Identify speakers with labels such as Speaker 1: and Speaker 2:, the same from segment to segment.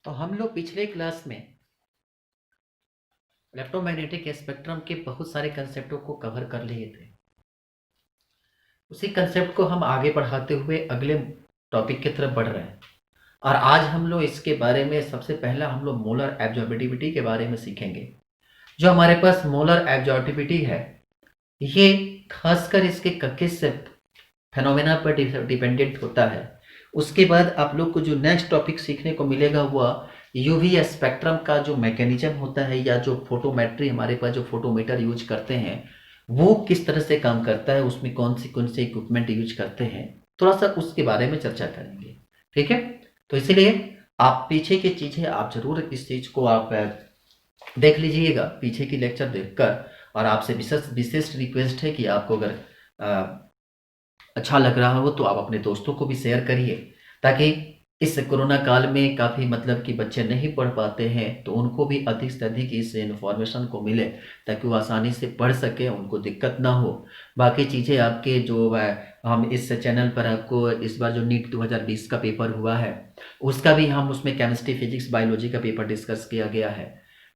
Speaker 1: तो हम लोग पिछले क्लास में इलेक्ट्रोमैग्नेटिक स्पेक्ट्रम के बहुत सारे कंसेप्टों को कवर कर लिए थे। उसी कंसेप्ट को हम आगे बढ़ाते हुए अगले टॉपिक की तरफ बढ़ रहे हैं और आज हम लोग इसके बारे में सबसे पहला हम लोग मोलर एब्जॉर्बिटिविटी के बारे में सीखेंगे। जो हमारे पास मोलर एब्जॉर्बिटिविटी है, ये खासकर इसके किस फेनोमेना पर डिपेंडेंट होता है। उसके बाद आप लोग को जो नेक्स्ट टॉपिक सीखने को मिलेगा वह यूवी स्पेक्ट्रम का जो मैकेनिज्म होता है या जो फोटोमेट्री हमारे पास जो फोटोमीटर यूज करते हैं वो किस तरह से काम करता है, उसमें कौन से इक्विपमेंट यूज करते हैं, थोड़ा सा उसके बारे में चर्चा करेंगे। ठीक है, तो इसीलिए आप पीछे की चीज़ें आप जरूर इस चीज़ को आप देख लीजिएगा पीछे की लेक्चर देखकर। और आपसे विशेष विशेष रिक्वेस्ट है कि आपको अगर अच्छा लग रहा हो तो आप अपने दोस्तों को भी शेयर करिए, ताकि इस कोरोना काल में काफ़ी मतलब कि बच्चे नहीं पढ़ पाते हैं तो उनको भी अधिक से अधिक इस इन्फॉर्मेशन को मिले, ताकि वो आसानी से पढ़ सके, उनको दिक्कत ना हो। बाकी चीज़ें आपके जो हम इस चैनल पर आपको इस बार जो नीट 2020 का पेपर हुआ है उसका भी हम उसमें केमिस्ट्री फिजिक्स बायोलॉजी का पेपर डिस्कस किया गया है।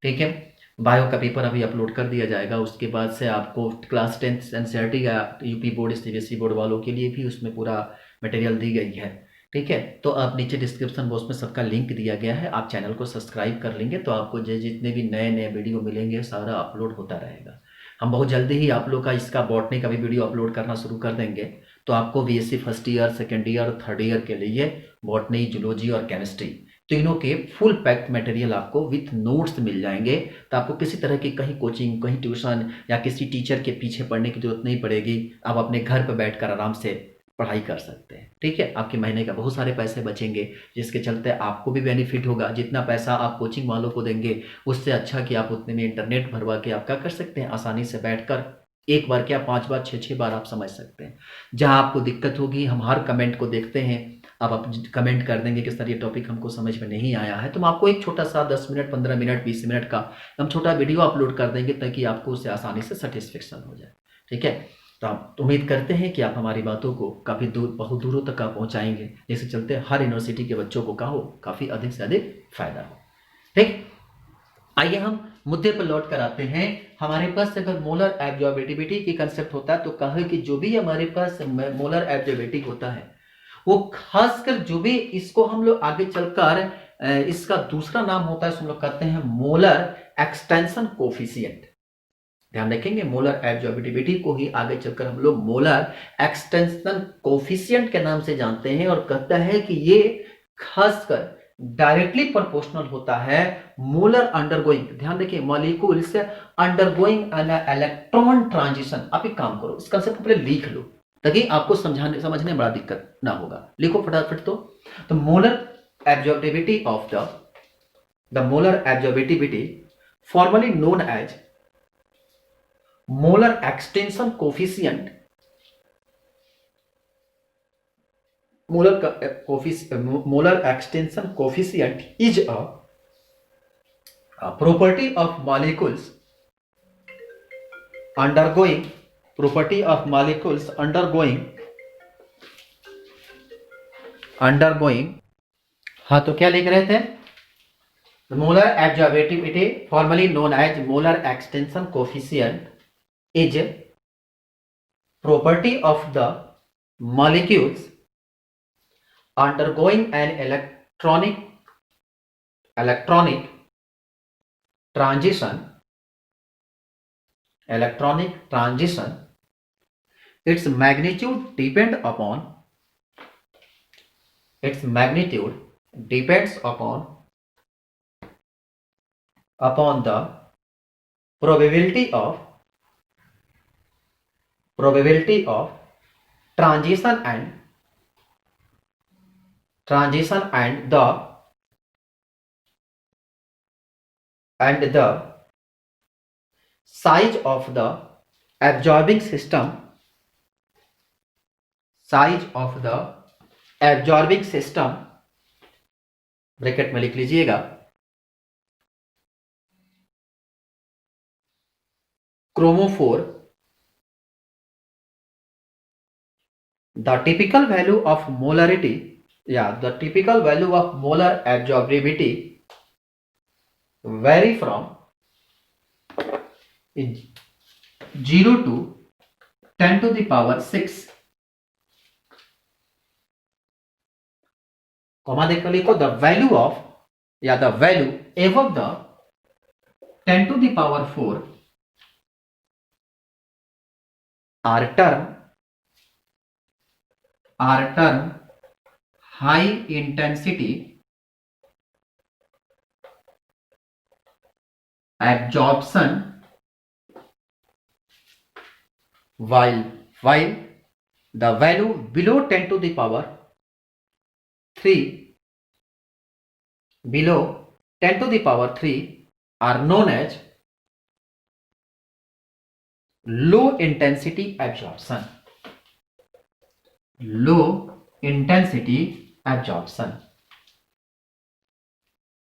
Speaker 1: ठीक है, बायो का पेपर अभी अपलोड कर दिया जाएगा। उसके बाद से आपको क्लास 10 एनसीईआरटी या यूपी बोर्ड सीबीएसई बोर्ड वालों के लिए भी उसमें पूरा मटेरियल दी गई है। ठीक है, तो आप नीचे डिस्क्रिप्शन बॉक्स में सबका लिंक दिया गया है, आप चैनल को सब्सक्राइब कर लेंगे तो आपको जितने भी नए नए वीडियो मिलेंगे सारा अपलोड होता रहेगा। हम बहुत जल्दी ही आप लोग का इसका बॉटनी का भी वीडियो अपलोड करना शुरू कर देंगे। तो आपको BSc first year, second year, third year के लिए बॉटनी, जूलॉजी और केमिस्ट्री तीनों के फुल पैक्ड मटेरियल आपको विथ नोट्स मिल जाएंगे। तो आपको किसी तरह की कहीं कोचिंग, कहीं ट्यूशन या किसी टीचर के पीछे पढ़ने की जरूरत नहीं पड़ेगी। आप अपने घर पर बैठकर आराम से पढ़ाई कर सकते हैं। ठीक है, आपके महीने का बहुत सारे पैसे बचेंगे, जिसके चलते आपको भी बेनिफिट होगा। जितना पैसा आप कोचिंग वालों को देंगे उससे अच्छा कि आप उतने में इंटरनेट भरवा के आप क्या कर सकते हैं, आसानी से बैठकर एक बार क्या 5 बार 6 बार आप समझ सकते हैं। जहां आपको दिक्कत होगी हम हर कमेंट को देखते हैं। आप कमेंट कर देंगे कि सर ये टॉपिक हमको समझ में नहीं आया है, तो हम आपको एक छोटा सा 10 मिनट, 15 मिनट, 20 मिनट का हम छोटा वीडियो अपलोड कर देंगे ताकि आपको उससे आसानी से सेटिस्फेक्शन हो जाए। ठीक है, तो आप उम्मीद करते हैं कि आप हमारी बातों को काफ़ी दूर, बहुत दूरों तक आप पहुंचाएंगे, जिसके चलते हर यूनिवर्सिटी के बच्चों को कहो काफ़ी अधिक से अधिक फायदा हो। ठीक, आइए हम मुद्दे पर लौट कर आते हैं। हमारे पास अगर मोलर एब्जॉर्बिटिविटी की कंसेप्ट होता है तो कहा कि जो भी हमारे पास मोलर एब्जॉर्बिटी होता है वो खासकर जो भी इसको हम लोग आगे चलकर इसका दूसरा नाम होता है, हम लोग कहते हैं मोलर एक्सटेंशन कोफिशिएंट। ध्यान रखेंगे, मोलर एब्जॉर्बिटिविटी को ही आगे चलकर हम लोग मोलर एक्सटेंशन कोफिशिएंट के नाम से जानते हैं और कहता है कि ये खासकर डायरेक्टली प्रोपोर्शनल होता है मोलर अंडरगोइंग। ध्यान रखिए, molecules undergoing an electron transition. आप एक काम करो, इस कंसेप्ट को पहले लिख लो ताकि आपको समझने में बड़ा दिक्कत ना होगा। लिखो फटाफट। तो molar absorptivity of the molar absorptivity formally known as molar extension coefficient molar extension coefficient is a property of molecules undergoing हाँ, तो क्या लिख रहे थे? molar adsorptivity formally known as molar extension coefficient is property of the molecules undergoing an electronic transition. Its magnitude depends upon the probability of transition and the size of the absorbing system bracket में लिख लीजिएगा chromophore. The typical value of molar absorptivity vary from 0 to 10 to the power 6, comma देकर लिखो the value of या the value above the 10 to the power 4 are term high intensity absorption, while the value below 10 to the power 3 below 10 to the power 3 are known as low intensity absorption. low intensity absorption.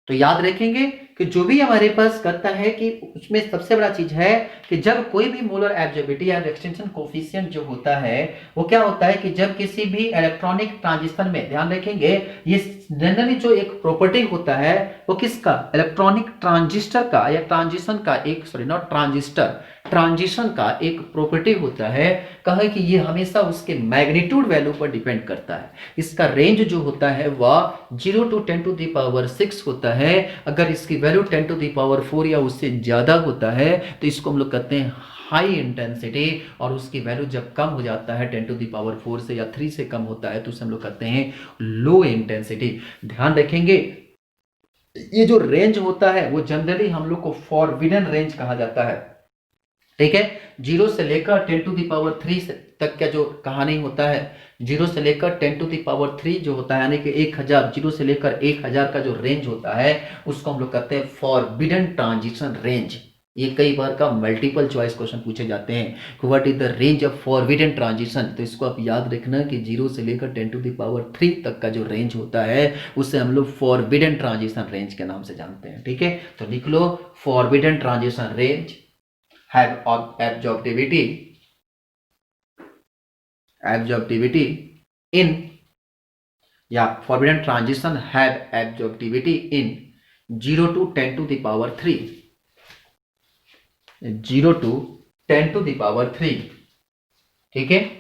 Speaker 1: तो याद रखेंगे कि जो भी हमारे पास करता है कि उसमें सबसे बड़ा चीज है कि जब कोई भी मोलर एब्जॉर्बिलिटी या एक्सटेंशन कोफिशिएंट जो होता है वो क्या होता है कि जब किसी भी इलेक्ट्रॉनिक ट्रांजिशन में, ध्यान रखेंगे ये जनरली जो एक प्रॉपर्टी होता है वो किसका, इलेक्ट्रॉनिक ट्रांजिस्टर का या ट्रांजिशन का एक, सॉरी नॉट ट्रांजिस्टर, ट्रांजिशन का एक प्रॉपर्टी होता है, कहा कि ये हमेशा उसके मैग्नीट्यूड वैल्यू पर डिपेंड करता है। इसका रेंज जो होता है वह 0 to 10 to the power 6 होता है। अगर इसकी वैल्यू 10 to the power 4 या उससे ज्यादा होता है तो इसको हम लोग कहते हैं हाई इंटेंसिटी, और उसकी वैल्यू जब कम हो जाता है 10 to the power 4 से या 3 से कम होता है तो उसे हम लोग कहते हैं लो इंटेंसिटी। ध्यान रखेंगे ये जो रेंज होता है वो जनरली हम लोग को फॉरबिडन रेंज कहा जाता है, ठीक है। 0 से लेकर 10 to the power 3 तक का जो कहानी होता है, 0 से लेकर 10 to the power 3 जो होता है यानी कि 1000, 0 से लेकर 1000 का जो रेंज होता है उसको हम लोग कहते हैं फॉरबिडन ट्रांजिशन रेंज। ये कई बार का मल्टीपल चॉइस क्वेश्चन पूछे जाते हैं, what is the range of forbidden transition. तो इसको आप याद रखना कि 0 से लेकर 10 to the power 3 तक का जो रेंज होता है उसे हम लोग फॉरबिडन ट्रांजिशन रेंज के नाम से जानते हैं, ठीक है। तो लिख लो forbidden transition range have absorptivity in, या forbidden transition have absorptivity in 0 to 10 to the power 3, 0 to 10 to the power 3, ठीक है।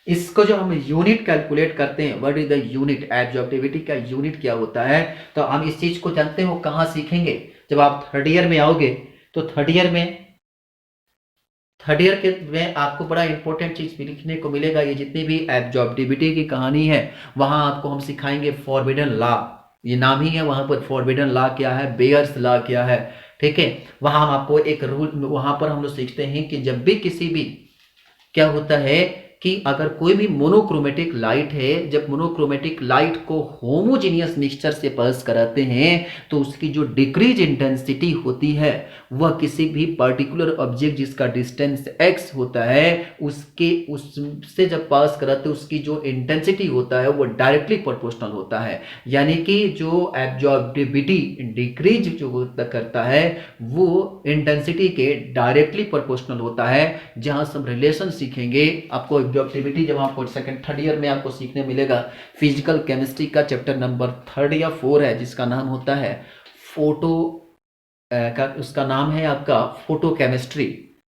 Speaker 1: इसको जो हम यूनिट कैलकुलेट करते हैं, what is the unit, absorptivity का यूनिट क्या होता है, तो हम इस चीज को जानते हैं वो कहां सीखेंगे, जब आप थर्ड ईयर में आओगे तो थर्ड ईयर के में आपको बड़ा इंपॉर्टेंट चीज लिखने को मिलेगा। ये जितनी भी एब्जॉर्प्टिविटी की कहानी है वहां आपको हम सिखाएंगे फॉरबिडन लॉ, ये नाम ही है वहां पर, फॉरबिडन लॉ क्या है, बेयर्स लॉ क्या है, ठीक है। वहां हम आपको एक रूल, वहां पर हम लोग सीखते हैं कि जब भी किसी भी क्या होता है कि अगर कोई भी मोनोक्रोमेटिक लाइट है, जब मोनोक्रोमेटिक लाइट को होमोजीनियस मिक्सचर से पास कराते हैं तो उसकी जो डिक्रीज इंटेंसिटी होती है वह किसी भी पर्टिकुलर ऑब्जेक्ट जिसका डिस्टेंस x होता है उससे जब पास कराते हैं उसकी जो इंटेंसिटी होता है वो डायरेक्टली प्रोपोर्शनल होता है। यानी कि जो एब्जॉर्बिविटी डिक्रीज जो करता है वो इंटेंसिटी के डायरेक्टली प्रोपोर्शनल होता है। जहां से हम रिलेशन सीखेंगे आपको एब्जॉर्प्टिविटी, जब आपको सेकंड थर्ड ईयर में आपको सीखने मिलेगा फिजिकल केमिस्ट्री का चैप्टर नंबर 3 या 4 है जिसका नाम होता है फोटो का, उसका नाम है आपका फोटो केमिस्ट्री,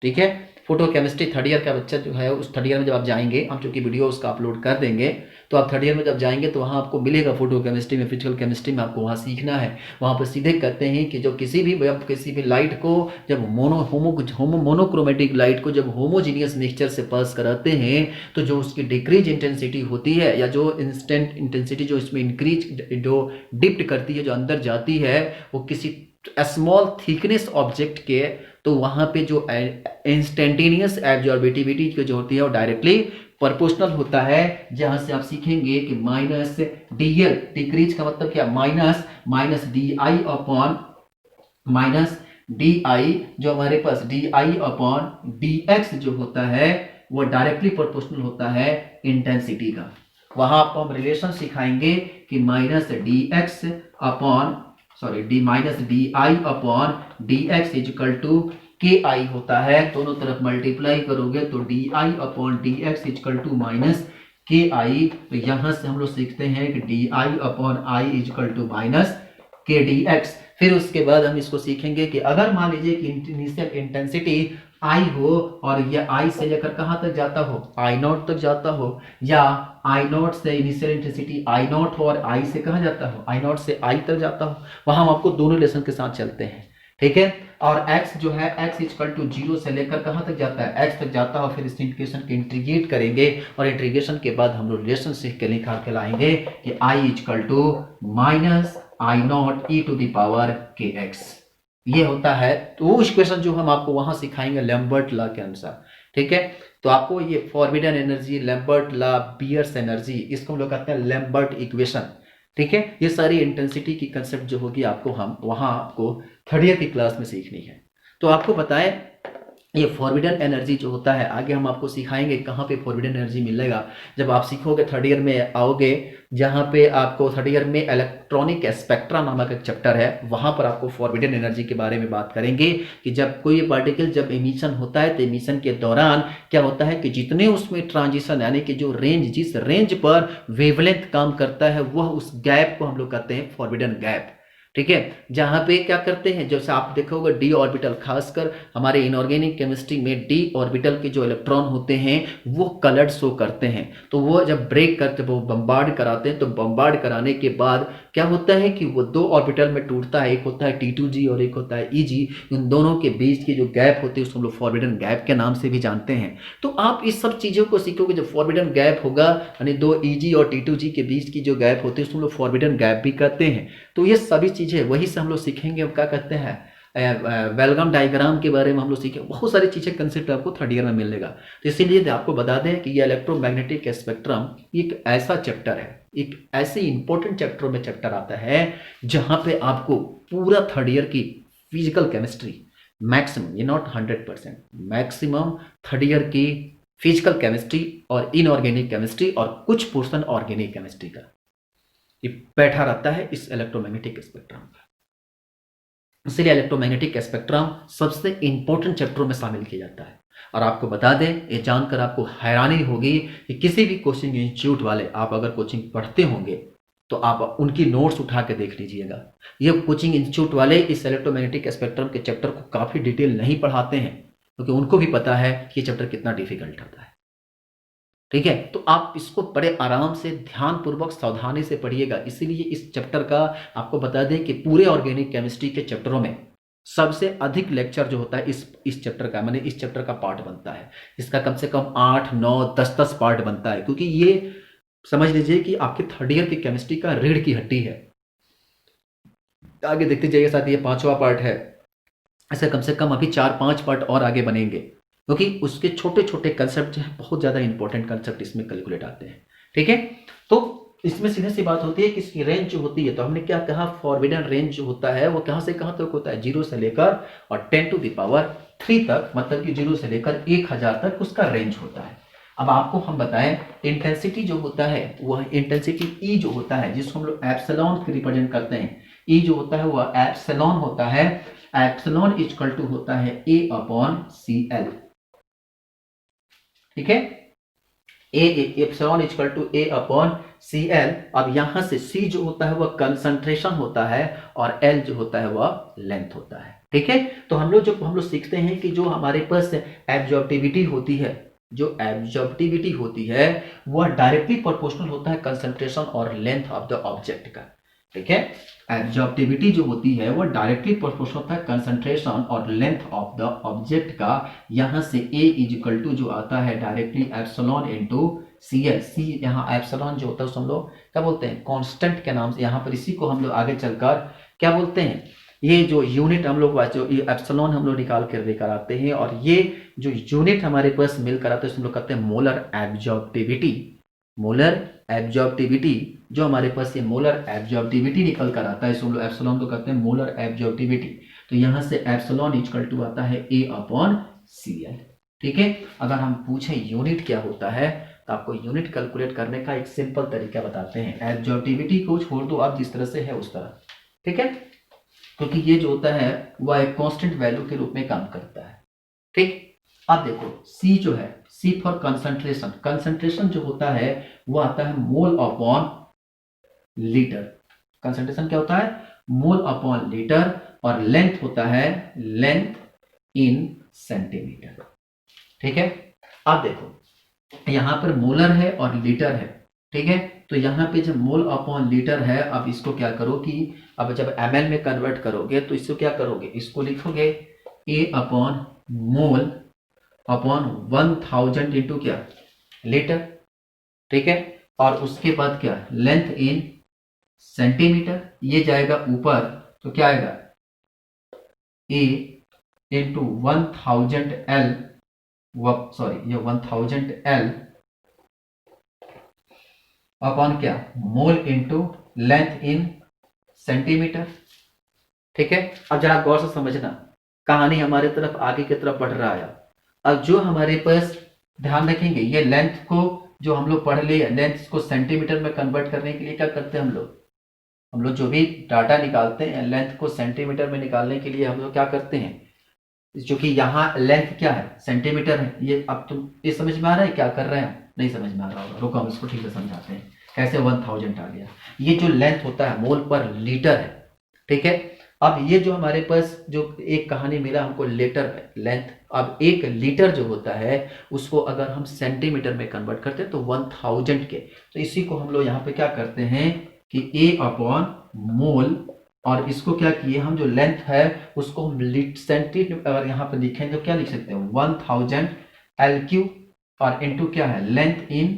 Speaker 1: ठीक है। फोटो केमिस्ट्री थर्ड ईयर का बच्चा जो है उस थर्ड ईयर में जब आप जाएंगे, हम चूंकि वीडियो उसका अपलोड कर देंगे, तो आप थर्ड ईयर में जब जाएंगे तो वहाँ आपको मिलेगा फोटो केमिस्ट्री में, फिजिकल केमिस्ट्री में आपको वहाँ सीखना है। वहाँ पर सीधे कहते हैं कि जो किसी भी लाइट को जब मोनोक्रोमेटिक लाइट को जब होमोजीनियस मिक्सचर से पास कराते हैं तो जो उसकी डिक्रीज इंटेंसिटी होती है या जो इंस्टेंट इंटेंसिटी जो इसमें इंक्रीज जो डिप्ट करती है, जो अंदर जाती है, वो किसी स्मॉल थिकनेस ऑब्जेक्ट के, तो वहां पे जो इंस्टेंटेनियस एब्जॉर्बिटिविटी जो होती है वो डायरेक्टली प्रोपोर्शनल होता है। जहां से आप सीखेंगे कि माइनस डीएल, डिक्रीज का मतलब क्या, minus D I upon minus D I, जो हमारे पास D I upon D X जो होता है वो डायरेक्टली प्रोपोर्शनल होता है इंटेंसिटी का। वहां आपको हम रिलेशन सिखाएंगे कि minus d x upon minus D I upon D x equal to k I होता है। दोनों तरफ मल्टीप्लाई करोगे तो d I upon D x equal to minus k I. तो यहां से हम लोग सीखते हैं कि d I upon I equal to minus k d x. फिर उसके बाद हम इसको सीखेंगे कि अगर मान लीजिए कि इनिशियल इंटेंसिटी आई हो और यह आई से लेकर कहां तक जाता हो, आई नॉट तक जाता हो, या आई नॉट से इनिशियल इंटेंसिटी आई नॉट हो और आई से कहां जाता हो, आई नॉट से आई तक जाता हो, वहां हम आपको दोनों रिलेशन के साथ चलते हैं। ठीक है, और x जो है x इक्वल टू 0 से लेकर कहां तक जाता है, x तक जाता है। फिर इस इंटीग्रेशन के इंटीग्रेट करेंगे और इंटीग्रेशन के बाद हम लोग रिलेशन सीख के निकाल के लाएंगे कि i equal to minus I not e to the power k x, ये होता है। तो वो इक्वेशन जो हम आपको वहां सिखाएंगे लैम्बर्ट लॉ के अनुसार। ठीक है, तो आपको ये forbidden energy, Lambert law, Beer's energy, इसको हम लोग कहते हैं लैम्बर्ट इक्वेशन। ठीक है, ये सारी इंटेंसिटी की कंसेप्ट जो होगी आपको हम वहां आपको थर्ड ईयर की क्लास में सीखनी है। तो आपको बताएं ये फॉरबिडन एनर्जी जो होता है, आगे हम आपको सिखाएंगे कहाँ पे फॉरबिडन एनर्जी मिलेगा। जब आप सीखोगे थर्ड ईयर में आओगे, जहाँ पे आपको थर्ड ईयर में इलेक्ट्रॉनिक स्पेक्ट्रा नामक एक चैप्टर है, वहां पर आपको फॉरबिडन एनर्जी के बारे में बात करेंगे कि जब कोई पार्टिकल जब एमिशन होता है तो एमिशन के दौरान क्या होता है कि जितने उसमें ट्रांजिशन यानी कि जो रेंज, जिस रेंज पर वेवलेंथ काम करता है, वह उस गैप को हम लोग कहते हैं फॉरबिडन गैप। ठीक है, जहां पे क्या करते हैं, जैसे आप देखोगे डी ऑर्बिटल, खासकर हमारे इनऑर्गेनिक केमिस्ट्री में डी ऑर्बिटल के जो इलेक्ट्रॉन होते हैं वो कलर्ड शो करते हैं। तो वो जब ब्रेक करते, वो बम्बार्ड कराते हैं, तो बम्बार्ड कराने के बाद क्या होता है कि वो दो ऑर्बिटल में टूटता है, एक होता है T2G और एक होता है EG। इन दोनों के बीच की जो गैप होती है उसको हम लोग फॉरबिडन गैप के नाम से भी जानते हैं। तो आप इस सब चीजों को सीखोगे, जब फॉरबिडन गैप होगा यानी दो EG और T2G के बीच की जो गैप होती है उसको हम लोग फॉरबिडन गैप भी कहते हैं। तो ये सभी चीजें वही से हम लोग सीखेंगे। अब क्या कहते हैं वेलगम डायग्राम के बारे में हम लोग सीखेंगे, बहुत सारी चीजें कंसेप्ट आपको थर्ड ईयर में मिलेगा। तो इसीलिए आपको बता दें कि ये इलेक्ट्रोमैग्नेटिक स्पेक्ट्रम एक ऐसा चैप्टर है, एक ऐसे इंपॉर्टेंट चैप्टर में चैप्टर आता है जहां पे आपको पूरा थर्ड ईयर की फिजिकल केमिस्ट्री मैक्सिमम, ये नॉट 100%, मैक्सिमम थर्ड ईयर की फिजिकल केमिस्ट्री और इनऑर्गेनिक केमिस्ट्री और कुछ पोर्शन ऑर्गेनिक केमिस्ट्री का ये बैठा रहता है इस इलेक्ट्रोमैग्नेटिक स्पेक्ट्रम का। इसलिए इलेक्ट्रोमैग्नेटिक स्पेक्ट्रम सबसे इंपॉर्टेंट चैप्टरों में शामिल किया जाता है। और आपको बता दें, ये जानकर आपको हैरानी होगी कि किसी भी कोचिंग इंस्टीट्यूट वाले, आप अगर कोचिंग पढ़ते होंगे तो आप उनकी नोट्स उठा के देख लीजिएगा, ये कोचिंग इंस्टीट्यूट वाले इस इलेक्ट्रोमैग्नेटिक स्पेक्ट्रम के चैप्टर को काफी डिटेल नहीं पढ़ाते हैं, क्योंकि उनको भी पता है कि ये चैप्टर कितना डिफिकल्ट होता है। ठीक है, तो आप इसको बड़े आराम से, ध्यान पूर्वक, सावधानी से पढ़िएगा। इसीलिए इस चैप्टर का आपको बता दें कि पूरे ऑर्गेनिक केमिस्ट्री के चैप्टरों में सबसे अधिक लेक्चर जो होता है इस चैप्टर का, माने इस चैप्टर का पार्ट बनता है। इसका कम से कम 8, 9, 10 पार्ट बनता है, क्योंकि ये समझ लीजिए कि आपके थर्ड ईयर की केमिस्ट्री का रीढ़ की हड्डी है। आगे देखते जाइए साथ, ये 5वां पार्ट है, ऐसे कम से कम अभी 4-5 पार्ट और आगे बनेंगे, क्योंकि उसके छोटे छोटे कंसेप्ट जो है, बहुत ज्यादा इंपॉर्टेंट कंसेप्ट इसमें कैलकुलेट आते हैं। ठीक है, तो इसमें सीधे सी बात होती है कि इसकी रेंज जो होती है, तो हमने क्या कहा, फॉरबिडन रेंज जो होता है वो कहां से कहां तक होता है, 0 से लेकर और 10⁻³ तक, मतलब कि 0 से लेकर 1000 तक उसका रेंज होता है। अब आपको हम बताएं, इंटेंसिटी जो होता है वह इंटेंसिटी ई जो होता है, जिसको हम लोग एप्सिलॉन से रिप्रेजेंट करते हैं, ई जो होता है वह एप्सिलॉन होता है। एप्सिलॉन इक्वल टू होता है A/CL। ठीक है, एप्सिलॉन इक्वल टू A/CL। अब यहां से C जो होता है वह कंसंट्रेशन होता है और L जो होता है वह लेंथ होता है। ठीक है, तो हम लोग सीखते हैं कि जो हमारे पास एब्जॉर्प्टिविटी होती है, जो एब्जॉर्प्टिविटी होती है वह डायरेक्टली प्रोपोर्शनल होता है कंसंट्रेशन और लेंथ ऑफ द ऑब्जेक्ट का। ठीक है, एब्जॉर्प्टिविटी जो होती है वो डायरेक्टली प्रोपोर्शनल होता है कंसंट्रेशन और लेंथ ऑफ द ऑब्जेक्ट का। यहां से A इक्वल टू जो आता है डायरेक्टली एप्सिलॉन इनटू CL। सी यहाँ एप्सिलॉन जो होता है उसको हम लोग क्या बोलते हैं, कांस्टेंट के नाम से, यहाँ पर इसी को हम लोग आगे चलकर क्या बोलते हैं, ये जो यूनिट हम लोग जो एप्सिलॉन हम लोग निकाल कर लेकर आते हैं, और ये जो यूनिट हमारे पास मिलकर आते हैं हम लोग कहते हैं मोलर एब्जॉर्प्टिविटी। मोलर एब्जॉर्प्टिविटी जो हमारे पास ये मोलर एब्जॉर्प्टिविटी निकल कर आता है, इसको हम लोग एप्सिलॉन को कहते हैं मोलर एब्जॉर्प्टिविटी। तो यहां से एप्सिलॉन इक्वल टू आता है A/CL। ठीक है, अगर हम पूछें यूनिट क्या होता है तो आपको यूनिट कैलकुलेट करने का एक सिंपल तरीका बताते हैं। एब्जॉर्प्टिविटी को छोड़ दो आप, जिस तरह से है उस तरह। ठीक है, क्योंकि ये जो होता है वह एक कांस्टेंट वैल्यू के रूप में काम करता है। ठीक, अब देखो C जो है, C फॉर कंसंट्रेशन। कंसंट्रेशन जो होता है वो आता है मोल अपॉन लीटर। कंसंट्रेशन क्या होता है, मोल अपॉन लीटर, और लेंथ होता है लेंथ इन सेंटीमीटर। ठीक है, अब देखो यहां पर मोलर है और लीटर है। ठीक है, तो यहां पे जब मोल अपॉन लीटर है, अब इसको क्या करो कि अब जब ml में कन्वर्ट करोगे तो इसको क्या करोगे, इसको लिखोगे A upon mole upon 1000 into क्या, लीटर। ठीक है, और उसके बाद क्या, लेंथ इन सेंटीमीटर, ये जाएगा ऊपर, तो क्या आएगा A इंटू 1000L, सॉरी ये 1000L अपॉन क्या, mole into length in centimetre. ठीक है, अब जरा गौर से समझना, कहानी हमारे तरफ आगे की तरफ बढ़ रहा है। अब जो हमारे पास, ध्यान रखेंगे ये लेंथ को जो हम लोग पढ़ लिए, लेंथ को सेंटीमीटर में कन्वर्ट करने के लिए क्या करते हैं हम लोग जो भी डाटा निकालते हैं लेंथ को सेंटीमीटर में निकालने के लिए हम लोग क्या करते हैं, जो कि यहाँ लेंथ क्या है, सेंटीमीटर है। ये अब तुम ये समझ में आ रहा है क्या कर रहे हैं, नहीं समझ में आ रहा होगा, रुको हम इसको ठीक से समझाते हैं कैसे 1000 आ गया। ये जो लेंथ होता है मोल पर लीटर है। ठीक है, अब ये जो हमारे पास जो एक कहानी मिला हमको लीटर में लेंथ, अब एक लीटर जो होता है उसको अगर हम सेंटीमीटर में कन्वर्ट करते हैं तो 1000 के, तो इसी को हम लोग यहाँ पे क्या करते हैं कि A अपॉन मोल, और इसको क्या किए हम, जो लेंथ है उसको हम सेंटीमीटर अगर यहाँ पे लिखें तो क्या लिख सकते हैं 1000 L3, और इनटू क्या है लेंथ इन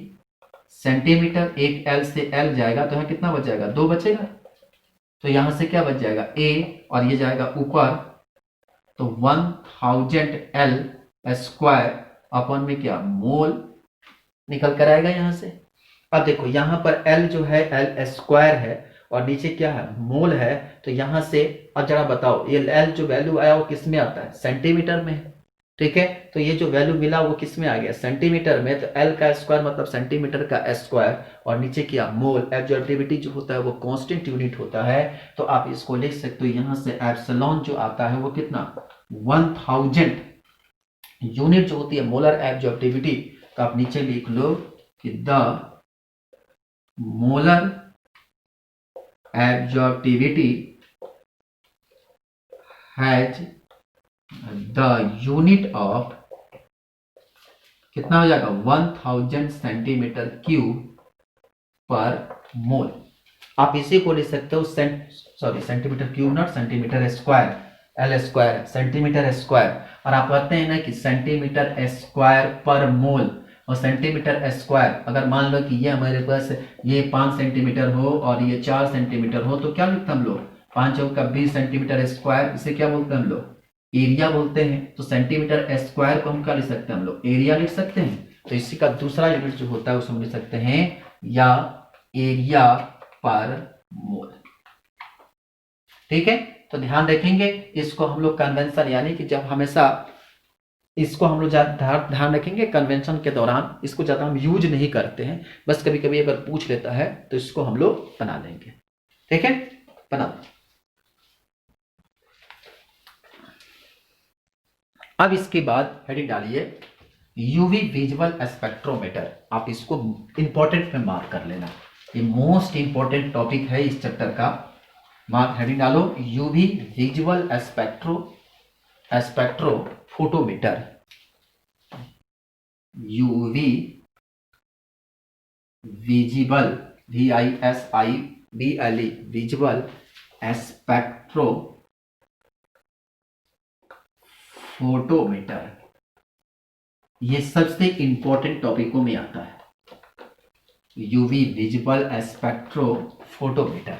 Speaker 1: सेंटीमीटर, एक L से L जाएगा तो यहाँ कितना बच जाएगा, 2 बचेगा, तो यहां से क्या बच जाएगा A, और ये जाएगा ऊपर, तो 1000L स्क्वायर अपॉन में क्या मोल निकल कर आएगा यहां से। अब देखो यहां पर L जो है L स्क्वायर है और नीचे क्या है मोल है, तो यहां से अब जरा बताओ ये L जो वैल्यू आया वो किस में आता है, सेंटीमीटर में है। ठीक है, तो ये जो वैल्यू मिला वो किस में आ गया, सेंटीमीटर में, तो L का स्क्वायर मतलब सेंटीमीटर का स्क्वायर, और नीचे क्या मोल, एब्जॉर्बिविटी जो होता है वो कांस्टेंट यूनिट होता है, तो आप इसको लिख सकते हो यहां से एप्सिलॉन जो आता है वो कितना 1000 यूनिट जो होती है मोलर एब्जॉर्बिविटी, तो आप नीचे लिख लो कि the molar एब्जॉर्बिविटी has the unit of, कितना हो जाएगा 1000 सेंटीमीटर क्यूब पर मोल। आप इसी को लिख सकते हो centimetre cube not centimetre square, L square centimetre square, और आप कहते हैं ना कि सेंटीमीटर स्क्वायर पर मोल, और सेंटीमीटर स्क्वायर अगर मान लो कि ये हमारे पास ये 5 सेंटीमीटर हो और ये 4 सेंटीमीटर हो, तो क्या लिखते हैं हम लोग 5 चौक का 20 सेंटीमीटर स्क्वायर, इसे क्या बोलते हैं हम लोग एरिया बोलते हैं। तो सेंटीमीटर स्क्वायर को हम क्या लिख सकते हैं, हम लोग एरिया लिख सकते हैं। तो इसी का दूसरा यूनिट जो होता है उसे हम लिख सकते हैं या एरिया पर मोल। ठीक है, तो ध्यान रखेंगे इसको हम लोग कन्वेंशन, यानी कि जब हमेशा इसको हम लोग ध्यान रखेंगे कन्वेंशन के दौरान इसको ज्यादा हम यूज नहीं करते हैं, बस कभी कभी अगर पूछ लेता है तो इसको हम लोग बना लेंगे। ठीक है, बना। अब इसके बाद हेडिंग डालिए यूवी विजुअल स्पेक्ट्रोमीटर, आप इसको इंपॉर्टेंट में मार्क कर लेना, ये मोस्ट इंपॉर्टेंट टॉपिक है इस चैप्टर का। मार्क हेडिंग डालो UV visual spectrophotometer, UV visible VISIBLE visual spectrophotometer, ये सबसे इंपॉर्टेंट टॉपिकों में आता है यूवी विजुअल स्पेक्ट्रोफोटोमीटर।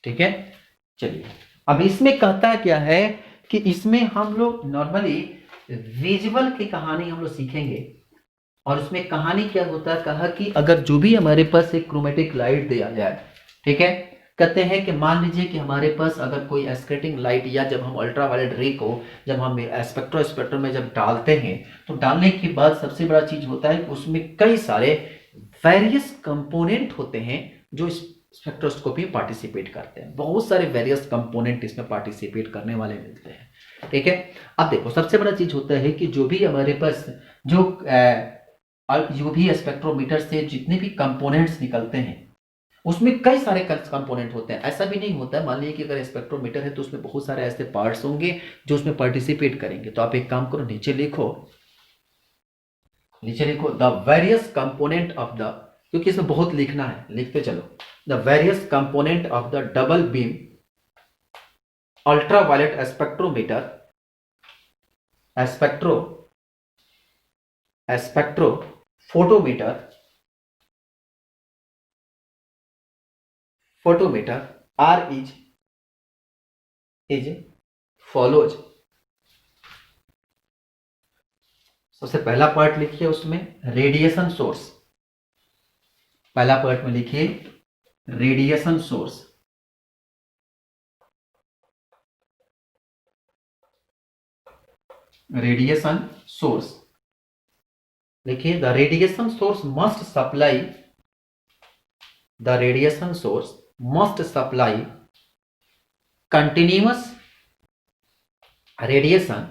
Speaker 1: ठीक है, चलिए अब इसमें कहता क्या है कि इसमें हम लोग नॉर्मली विजुअल की कहानी हम लोग सीखेंगे, और उसमें कहानी क्या होता है, कहा कि अगर जो भी हमारे पास एक क्रोमेटिक लाइट दिया जाए, ठीक है, कहते हैं कि मान लीजिए कि हमारे पास अगर कोई स्कैटरिंग लाइट या जब हम अल्ट्रावायलेट रे को जब हम स्पेक्ट्रोस्पेक्ट्रम में जब डालते हैं, तो डालने के बाद सबसे बड़ा चीज होता है कि उसमें कई सारे वेरियस कंपोनेंट होते हैं जो स्पेक्ट्रोस्कोपी में पार्टिसिपेट करते हैं, बहुत सारे वेरियस कंपोनेंट इसमें पार्टिसिपेट करने वाले मिलते हैं। ठीक है, अब देखो सबसे बड़ा चीज होता है कि जो भी हमारे पास जो यूवी स्पेक्ट्रोमीटर से जितने भी कंपोनेंट्स निकलते हैं उसमें कई सारे कंपोनेंट होते हैं। ऐसा भी नहीं होता है, मान लीजिए कि अगर स्पेक्ट्रोमीटर है तो उसमें बहुत सारे ऐसे पार्ट्स होंगे जो उसमें पार्टिसिपेट करेंगे। तो आप एक काम करो, नीचे लिखो, the various component of the, क्योंकि इसमें बहुत लिखना है, लिखते चलो। The various component of the double beam ultraviolet spectrometer, spectrophotometer are is follows. सबसे पहला पार्ट लिखिए, उसमें रेडिएशन सोर्स। पहला पार्ट में लिखिए रेडिएशन सोर्स। रेडिएशन सोर्स लिखिए, the radiation source must supply, the radiation source must supply continuous radiation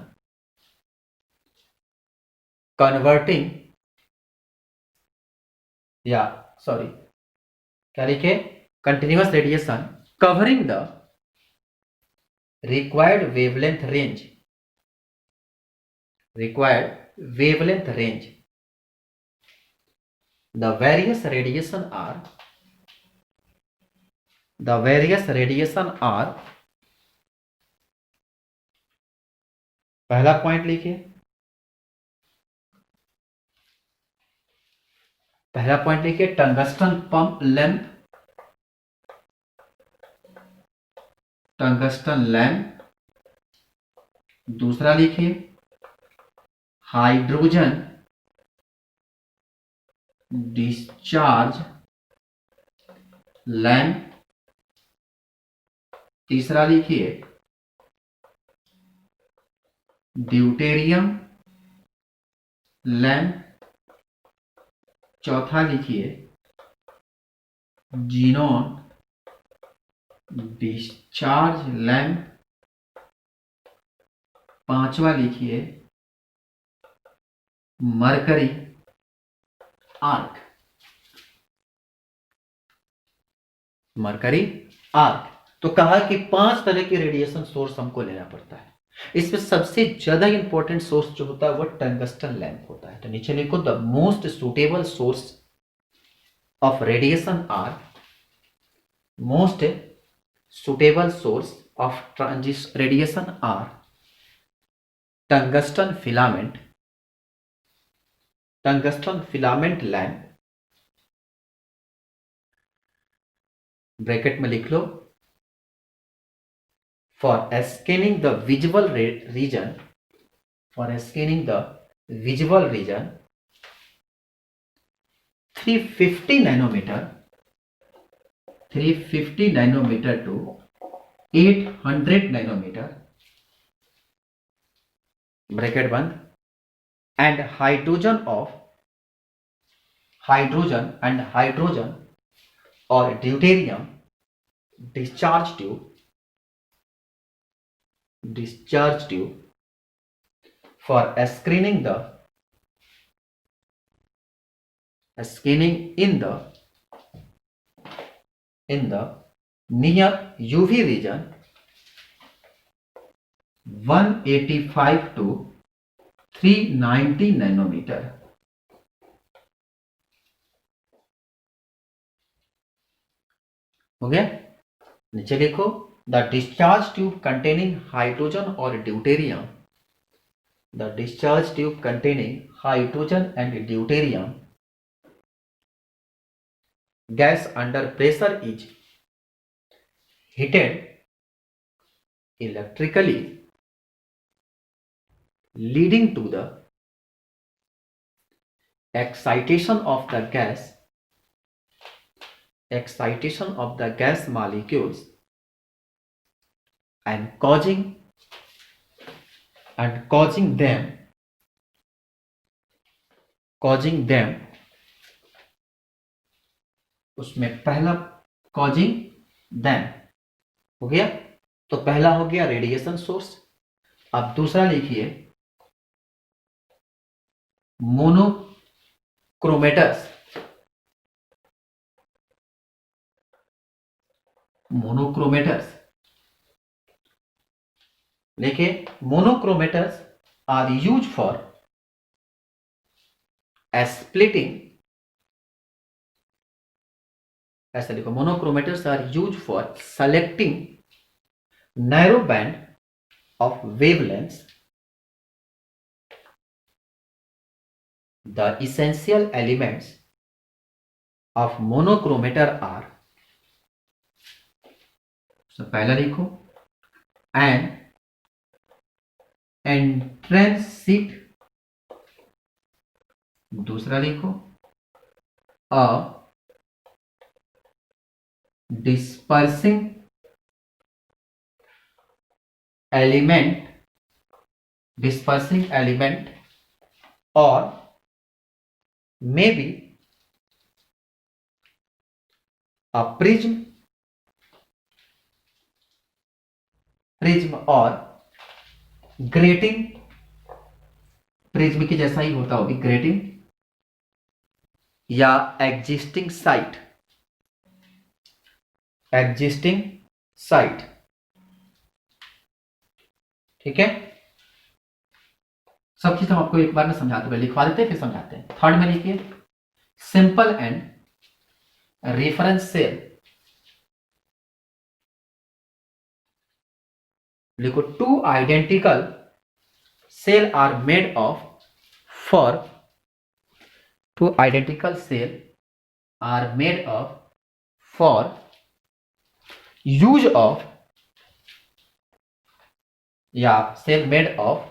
Speaker 1: converting, या sorry क्या लिखे, continuous radiation covering the required wavelength range, the various radiation are, पहला point लिखिए, tungsten pump lamp, दूसरा लिखिए hydrogen discharge lamp, तीसरा लिखिए deuterium lamp, चौथा लिखिए जीनोन डिस्चार्ज लैंप, पांचवा लिखिए मरकरी आर्क। तो कहा कि 5 तरह के रेडिएशन सोर्स हमको लेना पड़ता है। इसमें सबसे ज्यादा इंपॉर्टेंट सोर्स जो होता है वो टंगस्टन लैंप होता है। तो नीचे लिखो, the most suitable source of radiation are, most suitable source of radiation are tungsten filament lamp, bracket में लिख लो, for scanning the visual region, 350 nanometer to 800 nanometer, bracket बंद, एंड हाइड्रोजन और deuterium discharge tube for screening in the near UV region 185 to 390 nanometre. हो गया, नीचे लिखो, the discharge tube containing hydrogen और deuterium, and deuterium gas under pressure is heated electrically, leading to the excitation of the gas molecules and causing them, उसमें पहला causing them हो गया। तो पहला हो गया रेडिएशन सोर्स। अब दूसरा लिखिए मोनोक्रोमेटस, मोनोक्रोमेटर्स, देखिए monochromators are use for splitting, ऐसा लिखो, monochromators are use for selecting narrow band of wavelengths, the essential elements of monochromator are, पहला लिखो एन इंट्रिंसिक, दूसरा लिखो a dispersing element, dispersing element, और may be a prism, prism और grating, prism के जैसा ही होता होगी ग्रेटिंग, या एग्जिस्टिंग साइट, एग्जिस्टिंग साइट, ठीक है। सब चीज हम आपको एक बार में समझाते हुए लिखवा देते हैं, फिर समझाते हैं। थर्ड में लिखिए सिंपल एंड रेफरेंस सेल, लिखो two identical cell are made of, for two identical cell are made of for use of, या सेल मेड ऑफ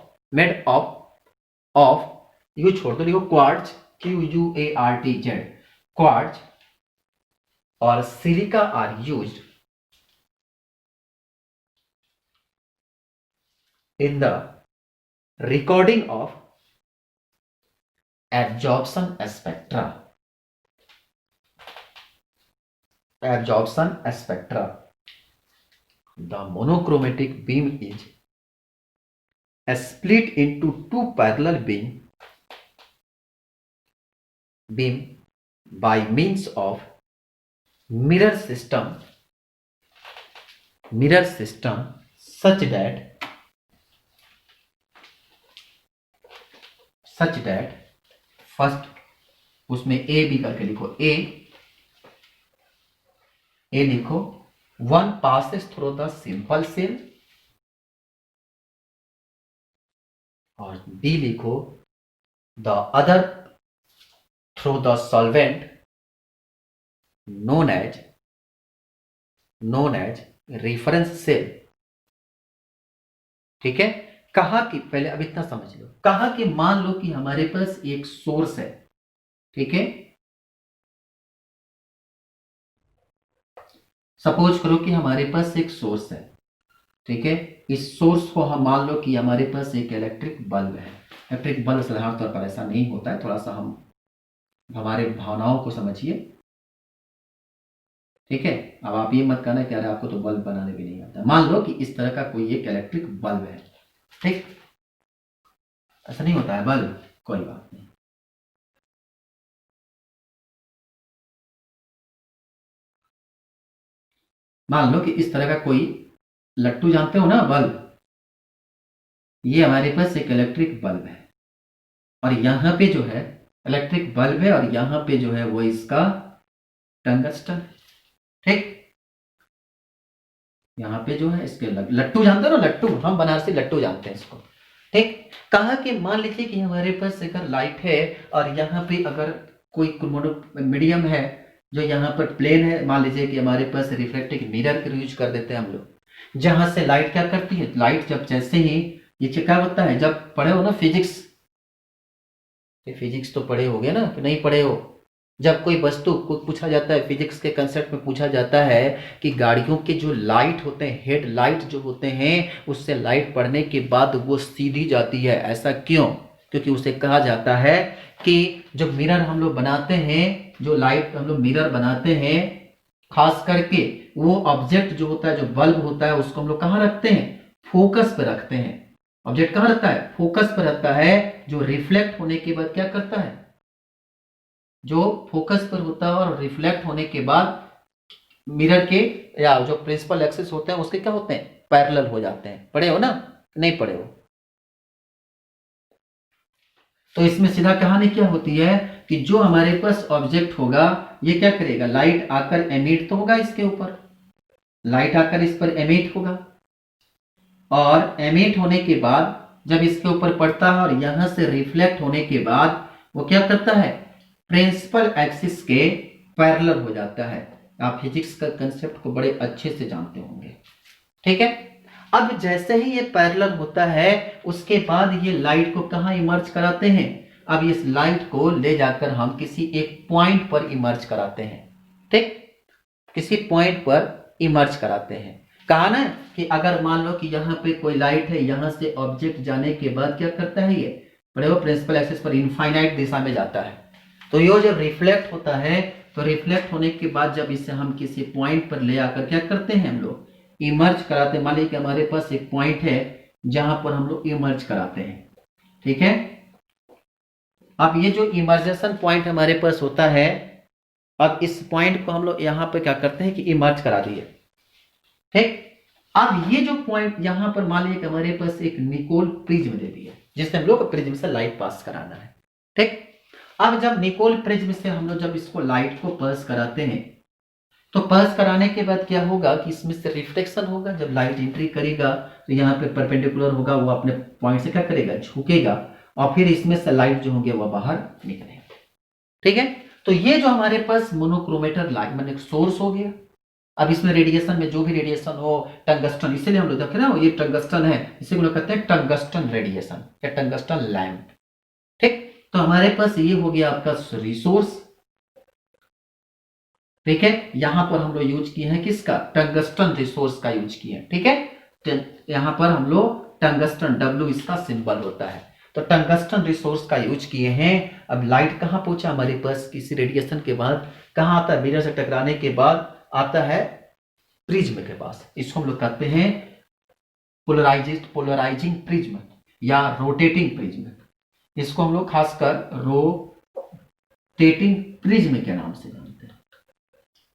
Speaker 1: यू छोड़ दो, लिखो क्वार्ट्ज, QUARTZ, क्वार्ट्ज और silica are used in the recording of absorption spectra, absorption spectra. The monochromatic beam is split into two parallel beam by means of mirror system such that first उसमें A B करके लिखो, A लिखो one passes through the simple cell, और B लिखो the other through the solvent known as reference cell, ठीक है। कहा कि पहले अब इतना समझ लो, कहा कि मान लो कि हमारे पास एक सोर्स है, ठीक है। सपोज करो कि हमारे पास एक सोर्स है, ठीक है। इस सोर्स को हम मान लो कि हमारे पास एक इलेक्ट्रिक बल्ब है। इलेक्ट्रिक बल्ब साधारण तौर पर ऐसा नहीं होता है, थोड़ा सा हम हमारे भावनाओं को समझिए, ठीक है। अब आप ये मत कहना कि अरे आपको तो बल्ब बनाने भी नहीं आता। मान लो कि इस तरह का कोई एक इलेक्ट्रिक बल्ब है, ठीक। ऐसा नहीं होता है बल्ब, कोई बात नहीं। मान लो कि इस तरह का कोई लट्टू, जानते हो ना बल्ब, ये हमारे पास एक इलेक्ट्रिक बल्ब है, और यहां पे जो है इलेक्ट्रिक बल्ब है, और यहां पे जो है वो इसका टंगस्टन, ठीक। यहाँ पे जो है इसके लट्टू, जानते हो ना लट्टू, हम बनारसी लट्टू जानते हैं इसको, ठीक। कहा कि मान लीजिए कि हमारे पास अगर लाइट है, और यहाँ पे अगर कोई मीडियम है जो यहाँ पर प्लेन है, मान लीजिए कि हमारे पास रिफ्लेक्टिव मिरर का यूज कर देते हैं हम लोग, जहां से लाइट क्या करती है, लाइट जब जैसे ही ये क्या होता है, जब पढ़े हो ना फिजिक्स, फिजिक्स तो पढ़े हो गए ना, नहीं पढ़े हो, जब कोई वस्तु को पूछा जाता है, फिजिक्स के कंसेप्ट में पूछा जाता है कि गाड़ियों के जो लाइट होते हैं, हेड लाइट जो होते हैं, उससे लाइट पड़ने के बाद वो सीधी जाती है, ऐसा क्यों? क्योंकि उसे कहा जाता है कि जो मिरर हम लोग बनाते हैं, जो लाइट हम लोग मिरर बनाते हैं, खास करके वो ऑब्जेक्ट जो होता है, जो बल्ब होता है, उसको हम लोग कहाँ रखते हैं, फोकस पे रखते हैं। ऑब्जेक्ट कहाँ रहता है, फोकस पर रहता है, जो रिफ्लेक्ट होने के बाद क्या करता है, जो फोकस पर होता है और रिफ्लेक्ट होने के बाद मिरर के या जो प्रिंसिपल एक्सिस होते हैं उसके क्या होते हैं, पैरेलल हो जाते हैं। पढ़े हो ना, नहीं पढ़े हो? तो इसमें सीधा कहानी क्या होती है कि जो हमारे पास ऑब्जेक्ट होगा ये क्या करेगा, लाइट आकर एमिट तो होगा इसके ऊपर, लाइट आकर इस पर एमिट होगा, और एमिट होने के बाद जब इसके ऊपर पड़ता है और यहां से रिफ्लेक्ट होने के बाद वो क्या करता है, प्रिंसिपल एक्सिस के पैरेलल हो जाता है। आप फिजिक्स का कंसेप्ट को बड़े अच्छे से जानते होंगे, ठीक है। अब जैसे ही ये पैरेलल होता है उसके बाद ये लाइट को कहां इमर्ज कराते हैं, अब इस लाइट को ले जाकर हम किसी एक पॉइंट पर इमर्ज कराते हैं, ठीक, किसी पॉइंट पर इमर्ज कराते हैं। कहा ना कि अगर मान लो कि यहाँ पे कोई लाइट है, यहां से ऑब्जेक्ट जाने के बाद क्या करता है, ये बड़े वो प्रिंसिपल एक्सिस पर इनफाइनाइट दिशा में जाता है। तो ये जब रिफ्लेक्ट होता है तो रिफ्लेक्ट होने के बाद जब इसे हम किसी पॉइंट पर ले आकर क्या करते हैं, हम लोग इमर्ज कराते हैं। मान लीजिए कि हमारे पास एक पॉइंट है जहां पर हम लोग इमर्ज कराते हैं, ठीक है। अब ये जो इमर्जेशन पॉइंट हमारे पास होता है, अब इस पॉइंट को हम लोग यहां पे क्या करते हैं कि इमर्ज करा दिए, ठीक। अब ये जो पॉइंट यहां पर मान लीजिए कि हमारे पास एक निकोल प्रिज्म दे दिया जिससे हम लोग प्रिज्म से लाइट पास कराना है, ठीक। अब जब निकोल प्रिज्म से हम लोग जब इसको लाइट को पास कराते हैं तो पास कराने के बाद क्या होगा कि इसमें से रिफ्लेक्शन होगा। जब लाइट एंट्री करेगा तो यहाँ पे परपेंडिकुलर होगा, वो अपने पॉइंट से क्या करेगा, झुकेगा, और फिर इसमें से लाइट जो होंगे वह बाहर निकलेगा, ठीक है। तो ये जो हमारे पास मोनोक्रोमेटर लाइट मैंने सोर्स हो गया। अब इसमें रेडिएशन में जो भी रेडिएशन हो, टंगस्टन, इसीलिए हम लोग देख रहे हैं ये टंगस्टन है, इसे हम लोग कहते हैं टंगस्टन रेडिएशन या टंगस्टन लैंप, ठीक। तो हमारे पास ये हो गया आपका रिसोर्स, ठीक है। यहां पर हम लोग यूज किए हैं किसका, टंगस्टन रिसोर्स का यूज किए हैं, ठीक है। यहां पर हम लोग टंगस्टन, डब्ल्यू इसका सिंबल होता है, तो टंगस्टन रिसोर्स का यूज किए हैं। अब लाइट कहां पहुंचा हमारे पास, किसी रेडिएशन के बाद कहां आता है, मिरर से टकराने के बाद आता है प्रिज्म के पास। इसको हम लोग कहते हैं पोलराइजिंग प्रिज्म या रोटेटिंग प्रिज्म। इसको हम लोग खासकर रोटेटिंग प्रिज्म के नाम से जानते हैं,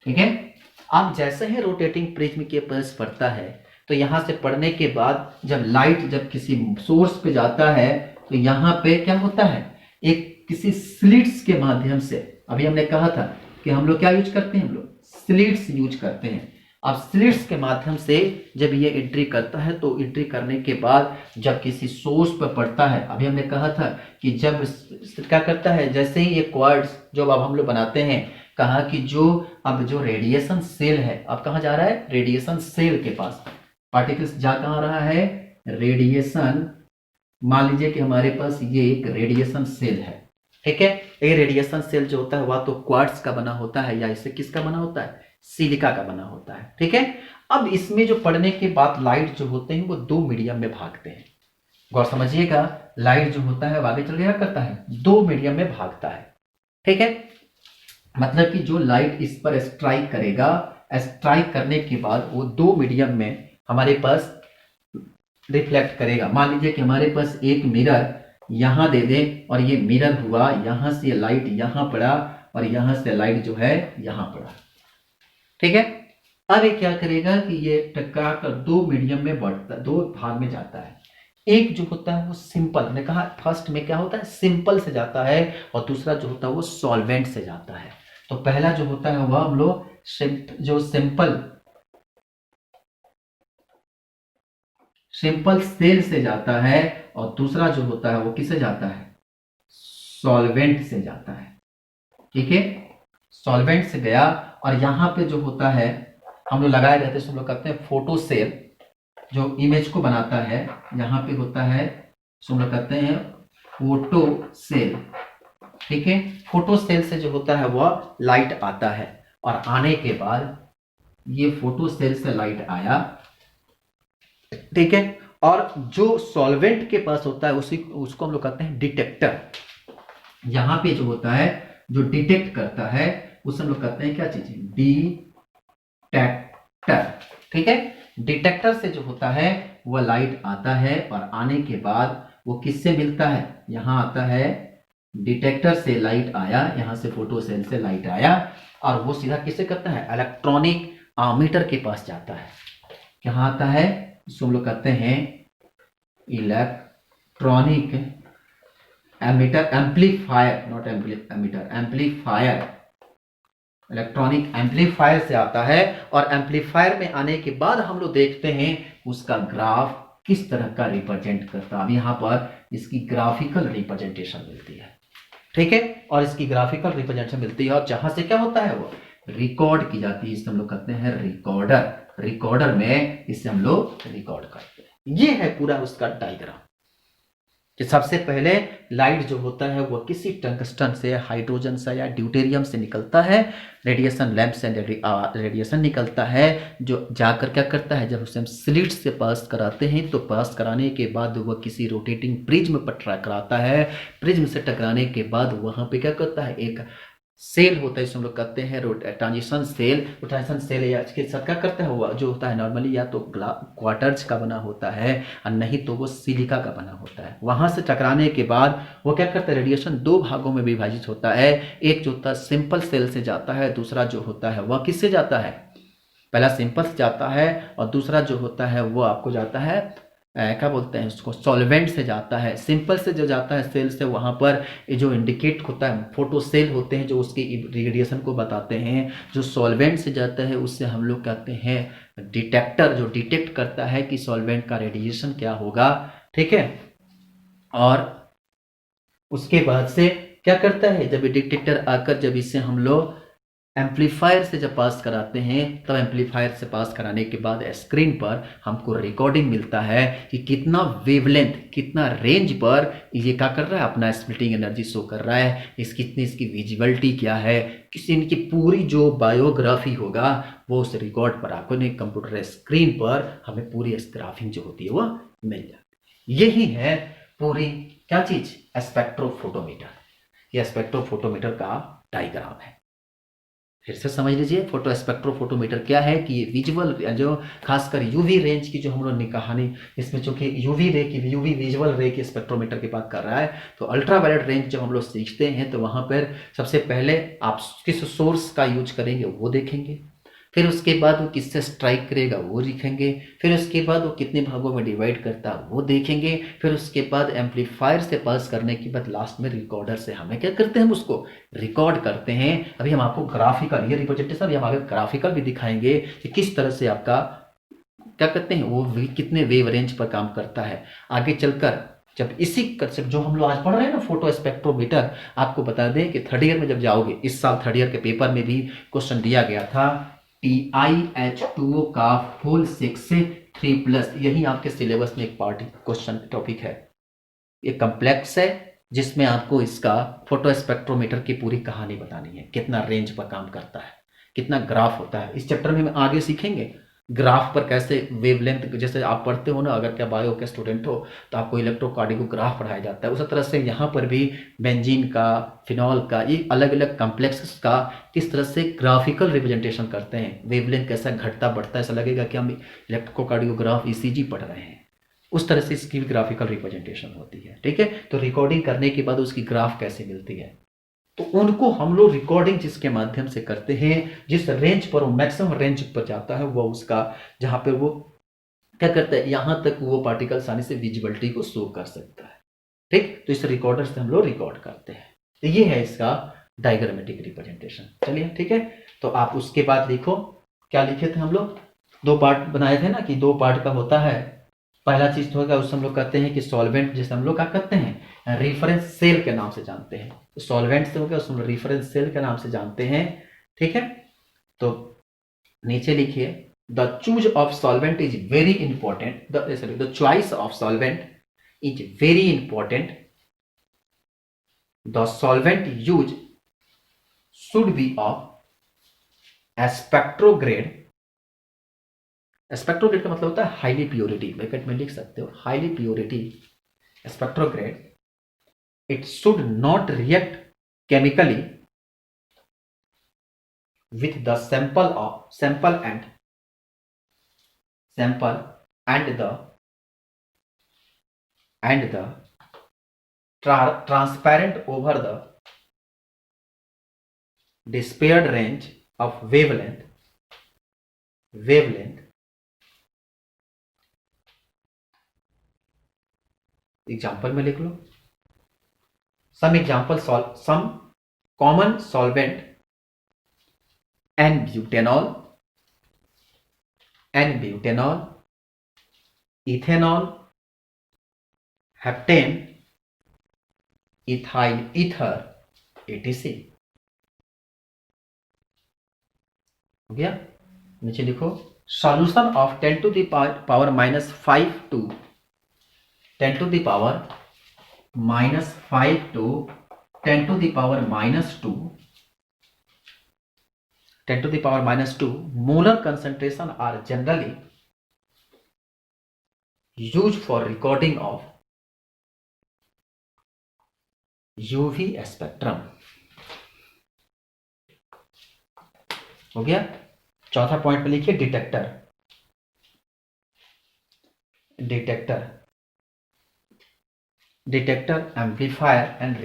Speaker 1: ठीक है। अब जैसे ही रोटेटिंग प्रिज्म के पास पड़ता है तो यहां से पड़ने के बाद जब लाइट जब किसी सोर्स पे जाता है तो यहां पे क्या होता है, एक किसी स्लिट्स के माध्यम से, अभी हमने कहा था कि हम लोग क्या यूज करते हैं, हम लोग स्लिट्स यूज करते हैं। अब स्लिट्स के माध्यम से जब ये एंट्री करता है तो एंट्री करने के बाद जब किसी सोर्स पर पड़ता है, अभी हमने कहा था कि जब क्या करता है, जैसे ही ये क्वार्ट्ज जो अब हम लोग बनाते हैं, कहा कि जो अब जो रेडिएशन सेल है, अब कहां जा रहा है, रेडिएशन सेल के पास पार्टिकल्स जा कहां रहा है, रेडिएशन, मान लीजिए कि हमारे पास ये एक रेडिएशन सेल है, ठीक है। ये रेडिएशन सेल जो होता है वह तो क्वार्ट्ज का बना होता है या इसे किसका बना होता है, सिलिका का बना होता है, ठीक है। अब इसमें जो पड़ने के बाद लाइट जो होते हैं वो दो मीडियम में भागते हैं। गौर समझिएगा, लाइट जो होता है वो आगे चल गया करता है, दो मीडियम में भागता है, ठीक है। मतलब कि जो लाइट इस पर स्ट्राइक करेगा, स्ट्राइक करने के बाद वो दो मीडियम में हमारे पास रिफ्लेक्ट करेगा। मान लीजिए कि हमारे पास एक मिरर यहां दे दे और ये मिरर हुआ, यहां से लाइट यहां पड़ा और यहां से लाइट जो है यहां पड़ा, ठीक है। अब ये क्या करेगा कि ये टकरा कर दो मीडियम में बढ़ता, दो भाग में जाता है। एक जो होता है वो सिंपल, मैंने कहा फर्स्ट में क्या होता है, सिंपल से जाता है, और दूसरा जो होता है वो सॉल्वेंट से जाता है। तो पहला जो होता है वह हम लोग जो सिंपल सेल से जाता है, और दूसरा जो होता है वो किससे जाता है, सॉल्वेंट से जाता है, ठीक है। सॉल्वेंट से गया और यहां पे जो होता है हम लोग लगाए रहते हैं, हम लोग कहते हैं फोटो सेल, जो इमेज को बनाता है, यहां पे होता है हम लोग कहते हैं फोटो सेल, ठीक है। फोटो सेल से जो होता है वह लाइट आता है, और आने के बाद ये फोटो सेल से लाइट आया, ठीक है। और जो सॉल्वेंट के पास होता है उसको हम लोग कहते हैं डिटेक्टर। यहां पे जो होता है जो डिटेक्ट करता है उसे हम लोग कहते हैं क्या चीज, डिटेक्टर, ठीक है। डिटेक्टर से जो होता है वह लाइट आता है, और आने के बाद वो किससे मिलता है, यहां आता है डिटेक्टर से लाइट आया, यहां से फोटो सेल से लाइट आया, और वो सीधा किससे करता है, इलेक्ट्रॉनिक आमीटर के पास जाता है। कहाँ आता है? इसको हम लोग कहते हैं electronic ammeter, amplifier, not ammeter, amplifier, electronic amplifier से आता है। और एम्पलीफायर में आने के बाद हम लोग देखते हैं उसका ग्राफ किस तरह का रिप्रेजेंट करता है। अब यहाँ पर इसकी ग्राफिकल रिप्रेजेंटेशन मिलती है, ठीक है, और इसकी ग्राफिकल रिप्रेजेंटेशन मिलती है और जहां से क्या होता है वो रिकॉर्ड की जाती है। इसे हम लोग कहते हैं रिकॉर्डर। रिकॉर्डर में इसे हम लोग रिकॉर्ड करते हैं। ये है पूरा उसका डायग्राम कि सबसे पहले लाइट जो होता है वो किसी टंगस्टन से, हाइड्रोजन से या ड्यूटेरियम से निकलता है। रेडिएशन लैंप से रेडिएशन निकलता है जो जाकर क्या करता है, जब उसे हम स्लिट से पास कराते हैं तो पास कराने के बाद वह किसी रोटेटिंग प्रिज्म पर टकराता है। प्रिज्म से टकराने के बाद वहां पे क्या करता है, एक सेल होता है, इसको हम लोग कहते हैं ट्रांजिशन सेल। ट्रांजिशन सेल या इसके साथ क्या करता है, वो जो होता है नॉर्मली या तो क्वार्टर्स का बना होता है और नहीं तो वो सिलिका का बना होता है। वहां से टकराने के बाद वो क्या करता है, रेडिएशन दो भागों में विभाजित होता है। एक जो होता है सिंपल सेल से जाता है, दूसरा जो होता है वह किससे जाता है, पहला सिंपल से जाता है और दूसरा जो होता है वो आपको जाता है क्या बोलते हैं उसको, सॉल्वेंट से जाता है। सिंपल से जो जाता है सेल से, वहां पर जो इंडिकेट होता है फोटो सेल होते हैं जो उसके रेडिएशन को बताते हैं। जो सॉल्वेंट से जाता है उससे हम लोग कहते हैं डिटेक्टर, जो डिटेक्ट करता है कि सॉल्वेंट का रेडिएशन क्या होगा, ठीक है। और उसके बाद से क्या करता है, जब डिटेक्टर आकर जब इसे हम लोग एम्पलीफायर से जब पास कराते हैं, तब एम्पलीफायर से पास कराने के बाद स्क्रीन पर हमको रिकॉर्डिंग मिलता है कि कितना वेवलेंथ, कितना रेंज पर ये क्या कर रहा है, अपना स्प्लिटिंग एनर्जी शो कर रहा है। कितनी इसकी विजिबिलिटी क्या है, किसी इनकी पूरी जो बायोग्राफी होगा वो उस रिकॉर्ड पर आपको नहीं, कंप्यूटर स्क्रीन पर हमें पूरी ग्राफिंग जो होती है वो मिल जाती है। यही है पूरी क्या चीज, स्पेक्ट्रोफोटोमीटर। ये स्पेक्ट्रोफोटोमीटर का डायग्राम है। फिर से समझ लीजिए, फोटो स्पेक्ट्रोफोटोमीटर क्या है कि ये विजुअल जो खासकर यूवी रेंज की जो हम लोग ने कहानी, इसमें चूंकि यूवी विजुअल रे की स्पेक्ट्रोमीटर की बात कर रहा है, तो अल्ट्रावायलेट रेंज जब हम लोग सीखते हैं तो वहां पर सबसे पहले आप किस सोर्स का यूज करेंगे वो देखेंगे, फिर उसके बाद वो किससे स्ट्राइक करेगा वो लिखेंगे, फिर उसके बाद वो कितने भागों में डिवाइड करता है वो देखेंगे, फिर उसके बाद एम्पलीफायर से पास करने के बाद लास्ट में रिकॉर्डर से हमें क्या करते हैं, हम उसको रिकॉर्ड करते हैं। अभी हम आपको ग्राफिकल, ये रिप्रेजेंटेशन अभी हम आगे ग्राफिकल भी दिखाएंगे कि किस तरह से आपका क्या करते हैं वो कितने वेव रेंज पर काम करता है। आगे चलकर जब इसी कंसेप्ट जो हम लोग आज पढ़ रहे हैं ना, फोटो स्पेक्ट्रोमीटर, आपको बता दें कि थर्ड ईयर में जब जाओगे, इस साल थर्ड ईयर के पेपर में भी क्वेश्चन दिया गया था TiH2O का होल 6 से 3+, यही आपके सिलेबस में एक पार्ट क्वेश्चन टॉपिक है। ये कम्प्लेक्स है जिसमें आपको इसका फोटो स्पेक्ट्रोमीटर की पूरी कहानी बतानी है, कितना रेंज पर काम करता है, कितना ग्राफ होता है। इस चैप्टर में हम आगे सीखेंगे ग्राफ पर कैसे वेवलेंथ, जैसे आप पढ़ते हो ना, अगर क्या बायो के स्टूडेंट हो तो आपको इलेक्ट्रोकार्डियोग्राफ पढ़ाया जाता है, उसी तरह से यहाँ पर भी बेंजीन का, फिनॉल का, ये अलग अलग कॉम्प्लेक्सेस का किस तरह से ग्राफिकल रिप्रेजेंटेशन करते हैं, वेवलेंथ कैसा घटता बढ़ता है, ऐसा लगेगा कि हम इलेक्ट्रोकार्डियोग्राफ ECG पढ़ रहे हैं। उस तरह से इसकी ग्राफिकल रिप्रेजेंटेशन होती है, ठीक है। तो रिकॉर्डिंग करने के बाद उसकी ग्राफ कैसे मिलती है, तो उनको हम लोग रिकॉर्डिंग जिसके माध्यम से करते हैं, जिस रेंज पर वो मैक्सिमम रेंज पर जाता है, वो उसका जहां पे वो क्या करता है, यहां तक वो पार्टिकल आसानी से विजिबिलिटी को शो कर सकता है, ठीक। तो इस रिकॉर्डर से हम लोग रिकॉर्ड करते हैं। तो ये है इसका डायग्रामेटिक रिप्रेजेंटेशन। चलिए ठीक है, तो आप उसके बाद लिखो, क्या लिखे थे हम लोग, दो पार्ट बनाए थे ना कि दो पार्ट का होता है। पहला चीज तो होगा उससे हम लोग कहते हैं कि सॉल्वेंट, जैसे हम लोग क्या करते हैं रेफरेंस सेल के नाम से जानते हैं, तो सॉल्वेंट से हो गया, उसमें रेफरेंस सेल के नाम से जानते हैं, ठीक है। तो नीचे लिखिए, the choose of solvent is very important, the choice of solvent is very important, the solvent use should be of spectrograde. Spectrograde का मतलब होता है हाईली प्योरिटी, ब्रैकेट में लिख सकते हो highly purity spectrograde. It should not react chemically with the sample and the transparent over the desired range of wavelength wavelength, example में लिख लो, some example some common solvent n butanol, ethanol, heptane, ethyl ether, etc. हो गया। नीचे लिखो solution of 10 to the power -5 to 10 to the power -5 to 10 to the power -2 10 to the power -2 molar concentration are generally used for recording of UV spectrum। हो गया। चौथा point पे लिखिए detector, amplifier and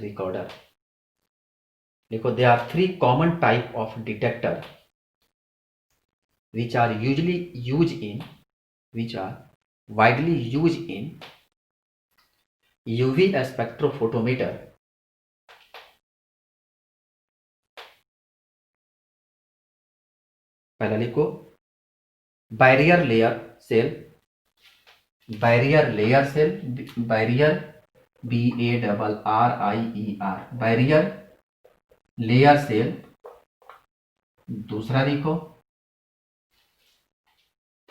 Speaker 1: recorder, देखो there are three common type of detector which are widely used in UV spectrophotometer। पहला लिखो barrier layer cell, barrier layer cell. दूसरा लिखो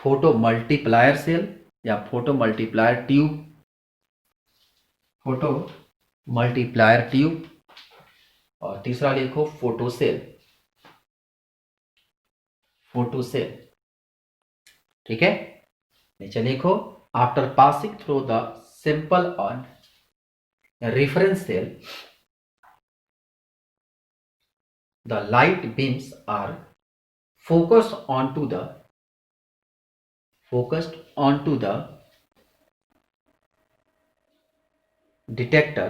Speaker 1: फोटो मल्टीप्लायर सेल या फोटो मल्टीप्लायर ट्यूब, और तीसरा लिखो फोटो सेल। ठीक है। नीचे लिखो after passing through the simple on reference cell, the light beams are focused onto the detector,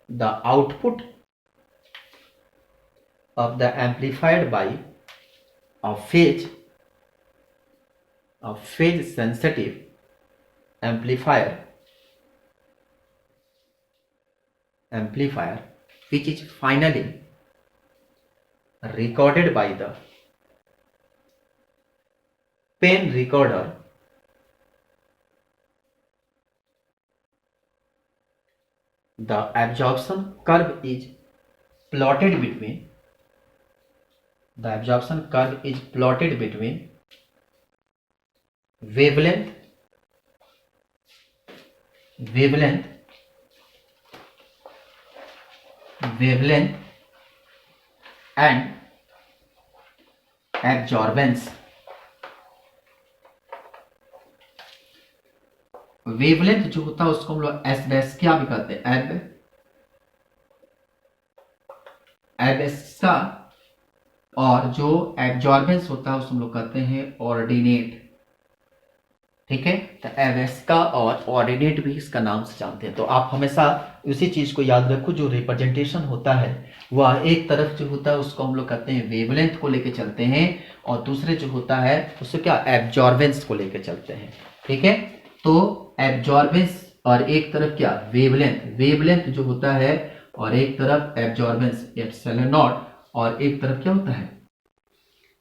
Speaker 1: the output of the amplified by a phase sensitive amplifier which is finally recorded by the pen recorder the absorption curve is plotted between wavelength and absorbance। Wavelength जो होता है उसको हम लोग S क्या भी कहते हैं, एबेस्का, और जो एब्जॉर्बेंस होता है उसको हम लोग कहते हैं ऑर्डिनेट। ठीक है। तो एबेस्का और ऑर्डिनेट भी इसका नाम से जानते हैं। तो आप हमेशा उसी चीज को याद रखो, जो रिप्रेजेंटेशन होता है वह एक तरफ जो होता है उसको हम लोग कहते हैं वेवलेंथ को लेके चलते हैं, और दूसरे जो होता है उसको क्या एब्जॉर्बेंस को लेके चलते हैं। ठीक है। तो एब्जॉर्बेंस और एक तरफ क्या वेवलेंथ जो होता है, और एक तरफ एब्जॉर्बेंस एप्सिलॉन नॉट, और एक तरफ क्या होता है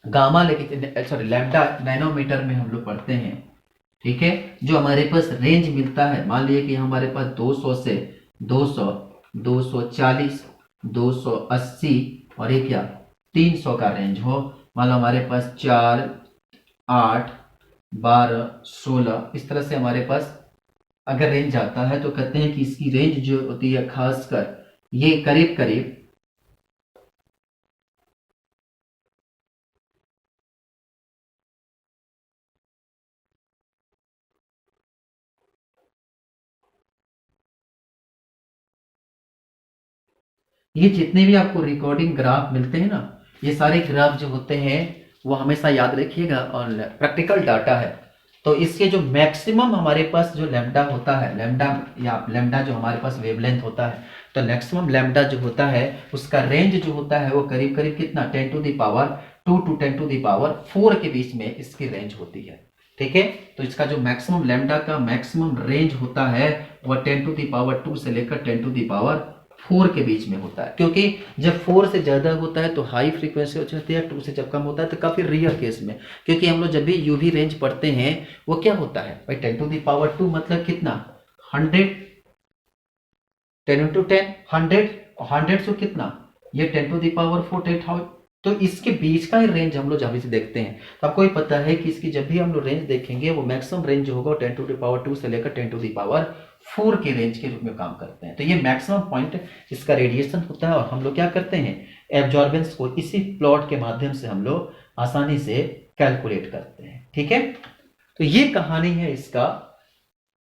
Speaker 1: गामा, लेकिन सॉरी लैम्डा नैनोमीटर में हम लोग पढ़ते हैं। ठीक है। जो हमारे पास रेंज मिलता है, मान लीजिए कि हमारे पास 200 से 200, 240, 280 और एक क्या 300 का रेंज हो। मान लो हमारे पास 4, 8, 12, 16 इस तरह से हमारे पास अगर रेंज आता है, तो कहते हैं कि इसकी रेंज जो होती है खासकर ये करीब करीब ये जितने भी आपको रिकॉर्डिंग ग्राफ मिलते हैं ना, ये सारे ग्राफ जो होते हैं वो हमेशा याद रखिएगा, और प्रैक्टिकल डाटा है। तो इसके जो मैक्सिमम हमारे पास जो लैम्डा होता है, लैम्डा जो हमारे पास वेवलेंथ होता है, तो मैक्सिमम लैम्डा जो होता है उसका रेंज जो होता है वो करीब करीब कितना 10 to the power 2 to 10 to the power 4 के बीच में इसकी रेंज होती है। ठीक है, तो इसका जो मैक्सिमम लैम्डा का मैक्सिमम रेंज होता है वह 10 टू द पावर 2 से लेकर 10 टू द पावर 4 के बीच में होता है, क्योंकि जब 4 से ज्यादा होता है तो हाई फ्रीक्वेंसी हो जाती है, 2 से जब कम होता है तो काफी रेयर केस में, क्योंकि हम लोग जब भी यूवी रेंज पढ़ते हैं वो क्या होता है भाई 10 टू द पावर 2 मतलब कितना 100, 10 इंटू 10 100, 100 से कितना ये 10 टू द पावर 4, तो इसके बीच का ही रेंज हम लोग जब से देखते हैं तो आपको ही पता है कि इसकी जब भी हम लोग रेंज देखेंगे वो मैक्सिमम रेंज जो होगा 10 टू द पावर 2 से लेकर 10 टू द पावर 4 के रेंज के रूप में काम करते हैं। तो ये मैक्सिमम पॉइंट इसका रेडिएशन होता है और हम लोग क्या करते हैं एब्जॉर्बेंस को इसी प्लॉट के माध्यम से हम लोग आसानी से कैलकुलेट करते हैं। ठीक है, तो ये कहानी है इसका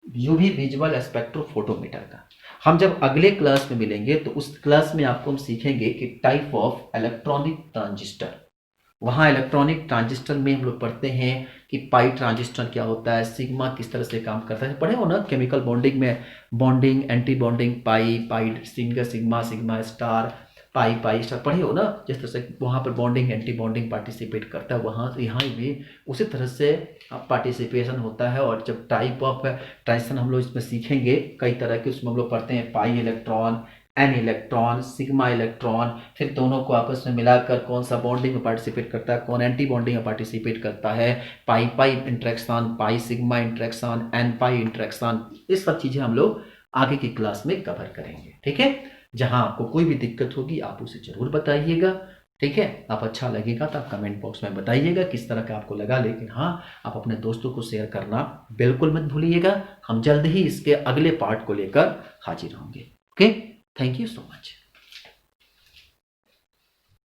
Speaker 1: यूवी विजुअल स्पेक्ट्रोफोटोमीटर का। हम जब अगले क्लास में मिलेंगे तो उस क्लास में आपको हम सीखेंगे कि टाइप ऑफ इलेक्ट्रॉनिक ट्रांजिस्टर। वहाँ इलेक्ट्रॉनिक ट्रांजिस्टर में हम लोग पढ़ते हैं कि पाई ट्रांजिस्टर क्या होता है, सिग्मा किस तरह से काम करता है, पढ़े हो ना केमिकल बॉन्डिंग में, बॉन्डिंग एंटी बॉन्डिंग, पाई पाई सिंगल सिग्मा सिग्मा स्टार पाई पाई स्टार पढ़े हो ना, जिस तरह से वहाँ पर बॉन्डिंग एंटी बॉन्डिंग पार्टिसिपेट करता है वहाँ यहाँ भी उसी तरह से पार्टिसिपेशन होता है। और जब टाइप ऑफ ट्रांजिस्टर हम लोग इसमें सीखेंगे कई तरह के, उसमें हम लोग पढ़ते हैं pi electron, an electron, sigma electron, फिर दोनों को आपस में मिलाकर कौन सा बॉन्डिंग में पार्टिसिपेट करता है, कौन एंटी बॉन्डिंग में पार्टिसिपेट करता है, pi pi interaction, pi sigma interaction, n pi interaction, ये सब चीज़ें हम लोग आगे की क्लास में कवर करेंगे। ठीक है, जहां आपको कोई भी दिक्कत होगी आप उसे जरूर बताइएगा। ठीक है, आप अच्छा लगेगा तो आप कमेंट बॉक्स में बताइएगा किस तरह का आपको लगा, लेकिन हाँ आप अपने दोस्तों को शेयर करना बिल्कुल मत भूलिएगा। हम जल्द ही इसके अगले पार्ट को लेकर हाजिर होंगे। Okay, thank you so much.